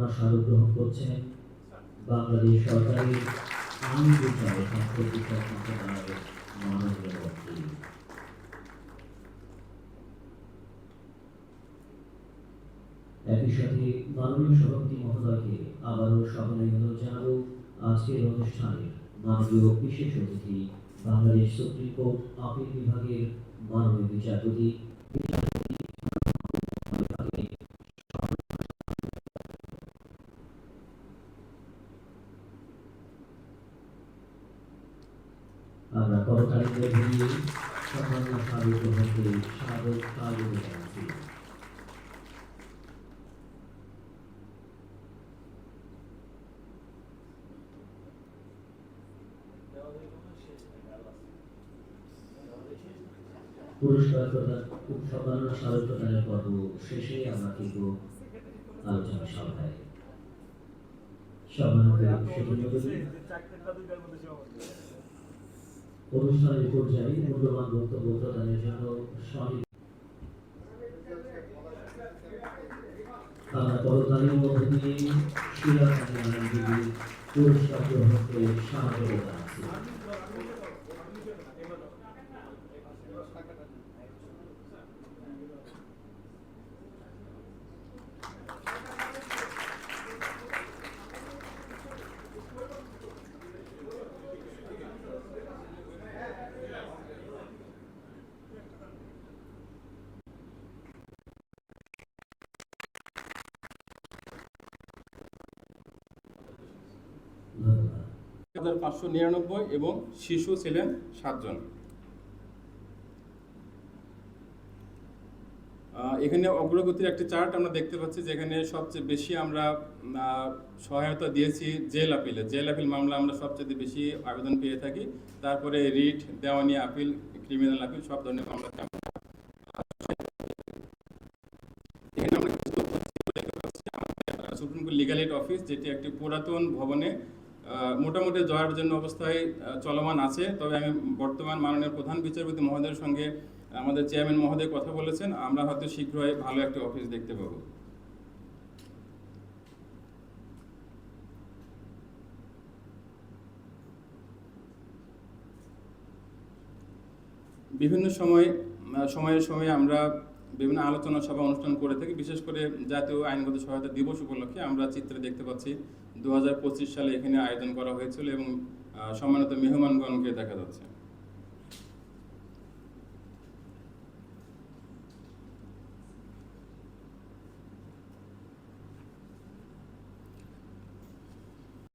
সম্মাননা স্মারক গ্রহণ করছেন বাংলাদেশ সরকারের আইন বিষয়ে সম্প্রতি মন্ত্রণালয়ের মাননীয় মন্ত্রী। একই সাথে মাননীয় সভাপতি মহোদয়কে আবারও সকলে অনুরোধ জানাবো আজকের অনুষ্ঠানের মাননীয় বিশেষ অতিথি বাংলাদেশ সুপ্রিম কোর্ট আপিল বিভাগের মাননীয় বিচারপতি আমরা করতালি দিয়ে সম্মাননা স্মারক গ্রহণকে স্বাগত জানাচ্ছি। পুরস্কার প্রদান সম্মাননা স্মারক প্রদানের পর্ব শেষে আমরা কিন্তু আলোচনা সভায় অনুষ্ঠানের পর্যায়ে মূল্যবান বক্তব্য প্রদানের জন্য আমরা করতালির মধ্য দিয়ে পুরস্কার গ্রহণকে স্বাগত জানাচ্ছি। ধন্যবাদ। 599 এবং শিশু ছিলেন 7 জন। এখানে অগ্রগতির একটি চার্ট আমরা দেখতে পাচ্ছি, যেখানে সবচেয়ে বেশি আমরা সহায়তা দিয়েছি জেল আপিলে। জেল আপিল মামলা আমরা সবচেয়ে বেশি আবেদন পেয়ে থাকি। তারপরে রিট, দেওয়ানি আপিল, ক্রিমিনাল আপিল, সব ধরনের মামলা। এখানে আমরা supreme court legal aid office, যেটি একটি পুরাতন ভবনে মোটামুটি জয়ের জন্য অবস্থায় চলমান আছে। তবে আমি বর্তমান মাননীয় প্রধান বিচারপতি মহোদয়ের সঙ্গে আমাদের চেয়ারম্যান মহোদয় কথা বলেছেন, আমরা হয়তো শীঘ্রই ভালো একটি অফিস দেখতে পাব। বিভিন্ন সময়ে আমরা বিভিন্ন আলোচনা সভা অনুষ্ঠান করে থাকি। বিশেষ করে জাতীয় আইনগত সহায়তা দিবস উপলক্ষে আমরা চিত্রে দেখতে পাচ্ছি 2025 সালে এখানে আয়োজন করা হয়েছিল এবং সম্মানিত মেহমানগণকে দেখা যাচ্ছে।